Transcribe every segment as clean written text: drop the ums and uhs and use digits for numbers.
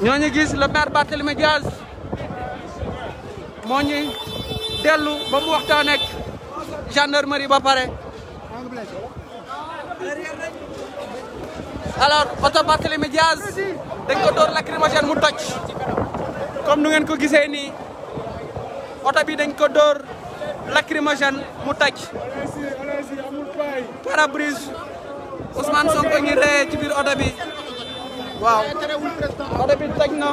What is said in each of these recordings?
ñoo ñu gis le maire Barthélémy Dias moo ñuy dellu ba mu waxtaan ak gendarmerie ba pare. alors oto Barthélémy Dias dañ ko door lacrymogène mu toj comme nu ngeen ko gisee nii oto bi dañ ko door lacrymogène mu toj pare-brise Ousmane Sonko ngi ree ci biir oto bi waaw oto bi toj na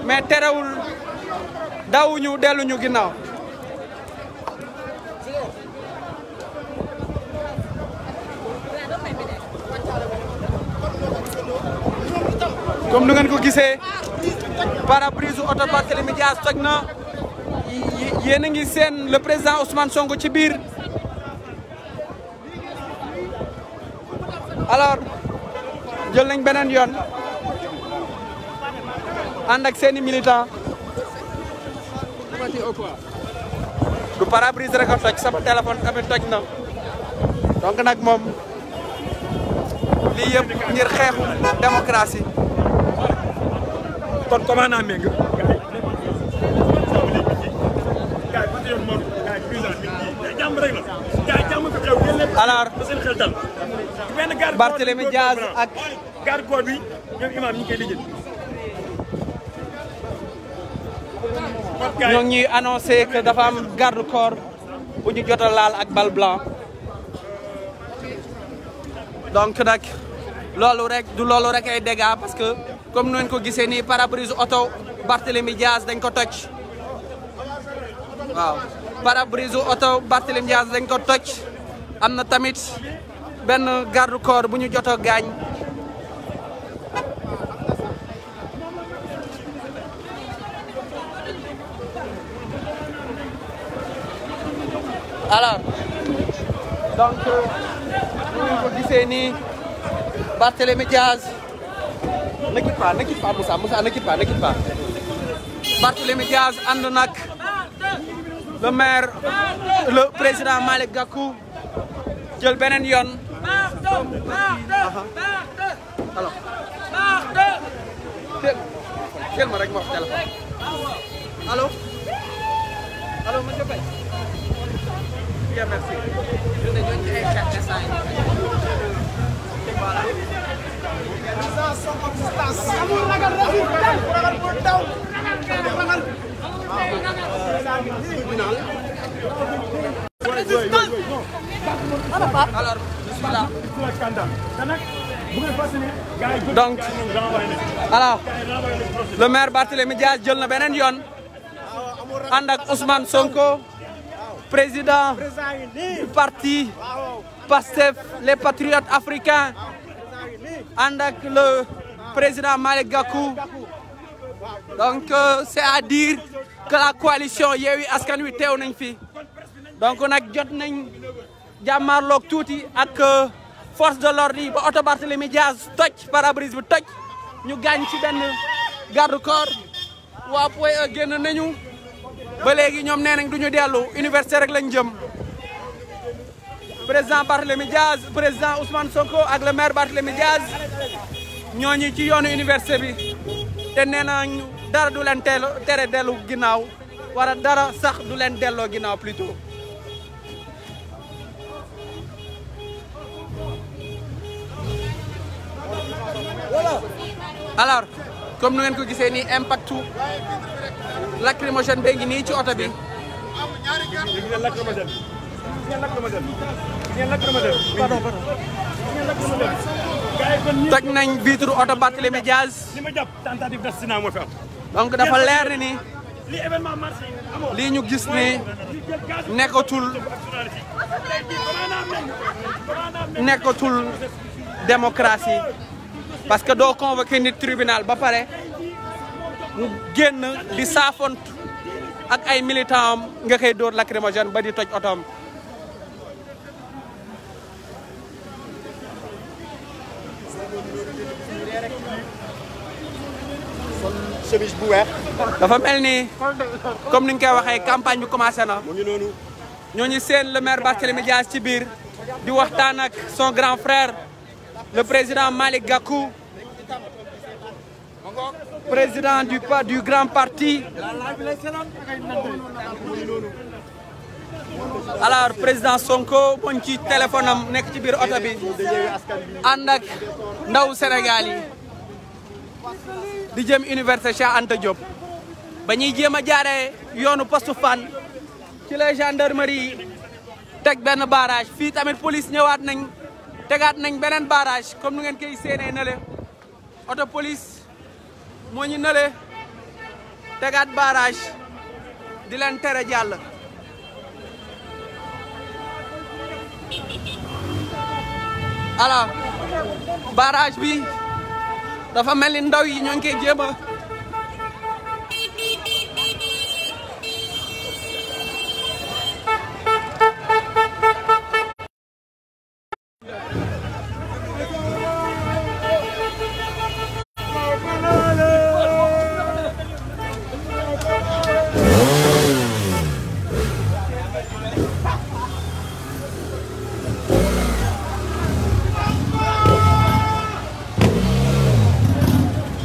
mais terewul dawuñu delluñu ginnaaw. comme nu ngeen ko gisee pare-brise oto Barthélémy Dias toj na yéen a ngi seen le président Ousmane Sonko ci biir. alors jël nañ beneen yoon ànd ak seeni militant du pare-brise rek a toj sama téléphone tamit toj na donc nag moom lii yëpp ngir xeexu démocratie. kon comment naa méng alors Barthélémy Dias ak garde corps bi ñoom imam ñi koy lijjël ñoo ngi annoncé que dafa am garde corps bu ñu jot a laal ak bal blanc donc nag loolu rek ay dégâts parce que comme noonu ko gisee nii pare-brise oto Barthélémy Dias dañ ko toj waaw pare-brise oto Barthélémy Dias dañ ko toj am na tamit benn garde corps bu ñu jot a gaañ. alors donc ñu ko gisee nii Barthélémy Dias ne quitte pas Moussa ne quitte pas Barthélémy Dias ànd nag le maire le président Malick Gakou jël beneen yoon. alors teel ma rek ma wax téléphone allo monsieur Faye. bien merci. voilà. alors bismillah. donc alors le maire Barthélémy Dias jël na beneen yoon ànd ak Ousmane Sonko président du parti PASTEF les patriotes africains ànd ak le président Malick Gakou donc c'est à dire que la coalition Yewwi Askan Wi teew nañ fi donc nag jot nañ jàmmarloog tuuti ak force de l'ordre yi ba oto Barthélémy Dias toj pare-brise bi toj ñu gaañ ci benn garde corps waa POY génn nañu ba léegi ñoom nee nañ du ñu dellu université rek lañ jëm président Barthélémy Dias président Ousmane Sonko ak le maire Barthélémy Dias ñooñu ci yoonu université bi te nee nañ dara du leen tere dellu ginnaaw wala dara sax du leen delloo ginnaaw plutôt. alors comme nu ngeen ko gisee nii impactu lacrymogène bee ngi nii ci oto bi. toj nañ vitre oto Barthélémy Dias. donc dafa leer ni lii ñu gis ni nekkatul démocratie parce que doo convoqué nit tribunal ba pare mu génn di saafont ak ay militant am nga koy dóor lacrymogène ba di toj otoom. chemise bu weex. dafa mel ni comme ni ñu koy waxee campagne bi commencé na. mu ngi noonu. ñooñu seen le maire Barthélémy Dias ci biir di waxtaan ak son grand frère le président Malick Gakou président du grand parti. Alors président Sonko moñ ci téléphone am nekk ci biir oto bi ànd ak ndaw Sénégal yi di jëm université Cheikh Anta Diop ba ñuy jéem a jaaree yoonu poste Fann ci la gendarmerie teg benn barrage fii tamit police ñëwaat nañ tegaat nañ beneen barrage comme nu ngeen koy séenee nale oto police moo ñu nale tegaat barrage di leen tere jàll. alors barrage bi dafa mel ni ndaw yi ñoo ngi koy jéem a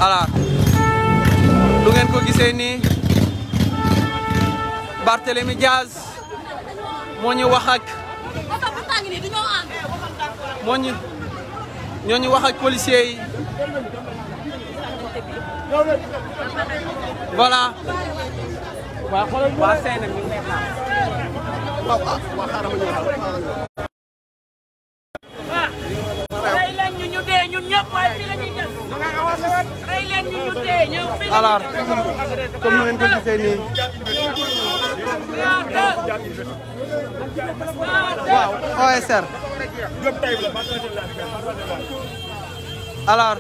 alors lu ngeen ko gisee nii Barthélémy Diaz moo ñu wax ak ñoo ñu wax ak policiers yi voilà waa sey nag ñu ngi alors comme ni ngeen ko gisee nii waaw OSR alors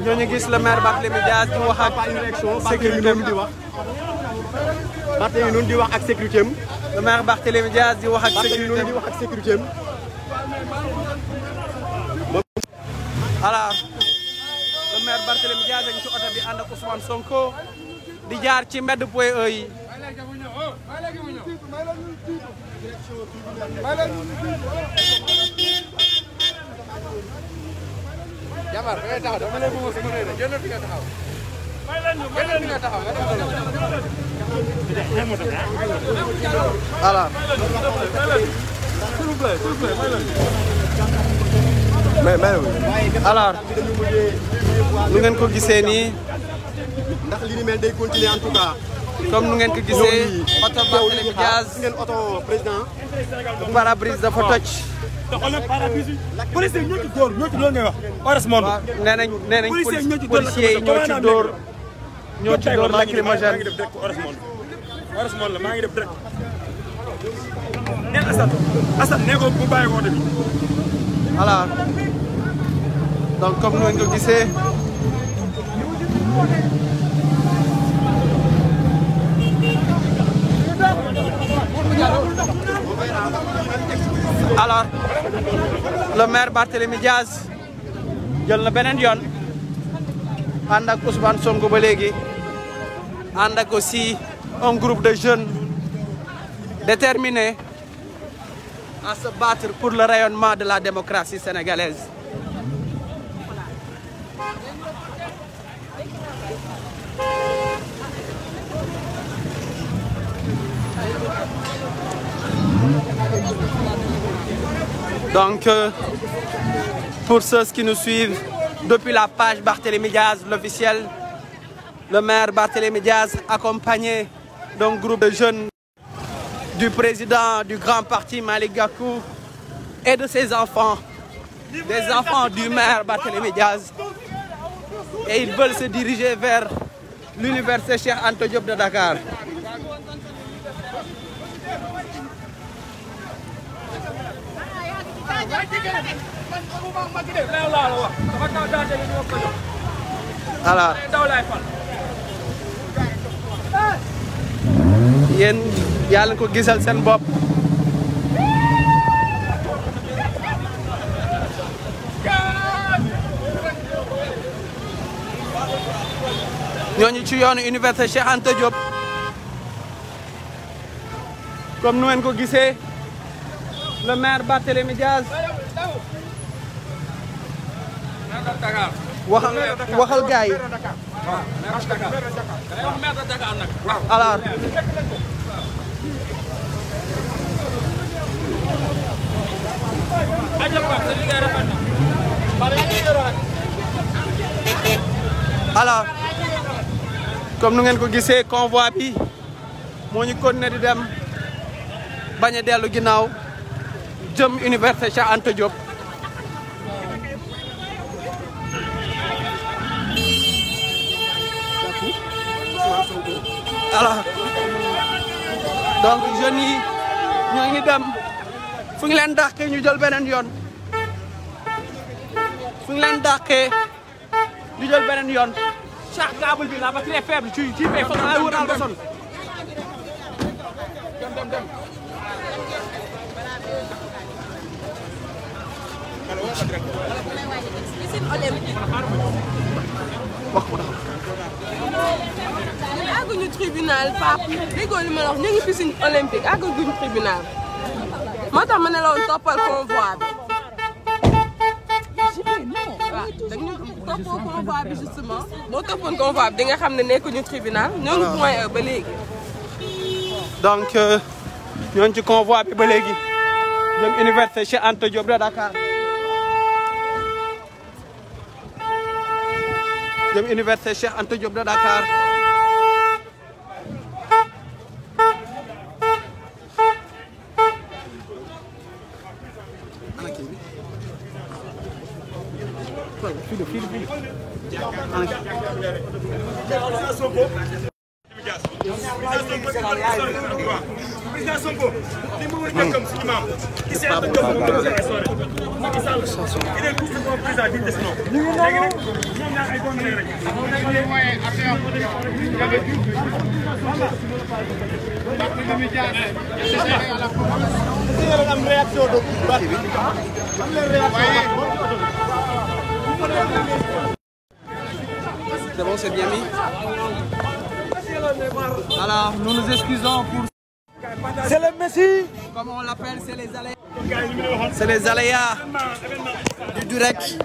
ñooñu gis le maire Barthélémy Diaz di wax ak sécurité am di wax Barthélémy noonu di wax ak sécurité am le maire Barthélémy Diaz di wax ak sécurité am di wax ak sécurité am alors le maire Barthélémy Diaz ci oto bi ànd ak Ousmane Sonko di jaar ci mbedd Point E yi Jambar da ngay taxaw dama lay bëgg sama réer jël fi nga taxaw jël fi nga taxaw alors alors nu ngeen ko gisee nii ndax li ni mel day continuer en tout cas comme nu ngeen ko gisee oto Barthélémy Diaz ngeen oto président pare-brise dafa toj police ñoo ci dóor ngay wax heureusement nee nañ policiers yi ñoo ci dóor lacrymogène heureusement la maa ngi def direct neen Assane ne ko bu bàyyi woote bi voilà donc comme nu ngeen ko gisee alors le maire Barthélémy Diaz jël na beneen yoon ànd ak Ousmane Sonko ba léegi ànd ak aussi un groupe de jeunes déterminés à se battre pour le rayonnement de la démocratie sénégalaise. Donc, pour ceux qui nous suivent depuis la page Barthélémy Diaz, l'officiel, le maire Barthélémy Diaz, accompagné d'un groupe de jeunes du président du grand parti Malick Gakou et de ses enfants, des enfants du maire Barthélémy Diaz. Et ils veulent se diriger vers l'université Cheikh Anta Diop de Dakar. Alors yéen yàlla ko gisal seen bopp ñooñu ci yoonu université Cheikh Anta Diop comme nu ngeen ko gisee le maire Barthélémy Diaz waxal gars yi. alors. alors comme nu ngeen ko gisee convoi bi moo ñu continué di dem bañ a dellu ginnaaw jëm université Cheikh Anta Diop. alors donc jeunes yi ñoo ngi dem fu ñu leen dàqee ñu jël beneen yoon fu ñu leen dàqee ñu jël beneen yoon. Cheikh câble bi la batterie est faible ci bay fa ay wëral ba son. àgguñu tribunal Pape déggoo li ma la wax ñu ngi piscine olympique àgguñu tribunal moo tax ma ne la woon toppal convoi bi. waaw dañu toppoo convoi bi justement boo toppoon convoi bi di nga xam ne nekkuñu tribunal ñoo ngi point E ba léegi. donc ñooñu ci convoi bi ba léegi jëm université Cheikh Anta Diop de Dakar. jëm université Cheikh Anta Diop de Dakar. Président Sonko li mu wër jëkkam suñu maam ki seet ak jëm moom la histoire Macky Sall il est tout comme président di des non léegi nag ñoom ñaar ay doom rek am réaction de c'est bon, c'est bien mis. Alors, nous nous excusons pour... c'est le Messi. Comme on l'appelle, c'est les aléas. C'est les aléas du direct.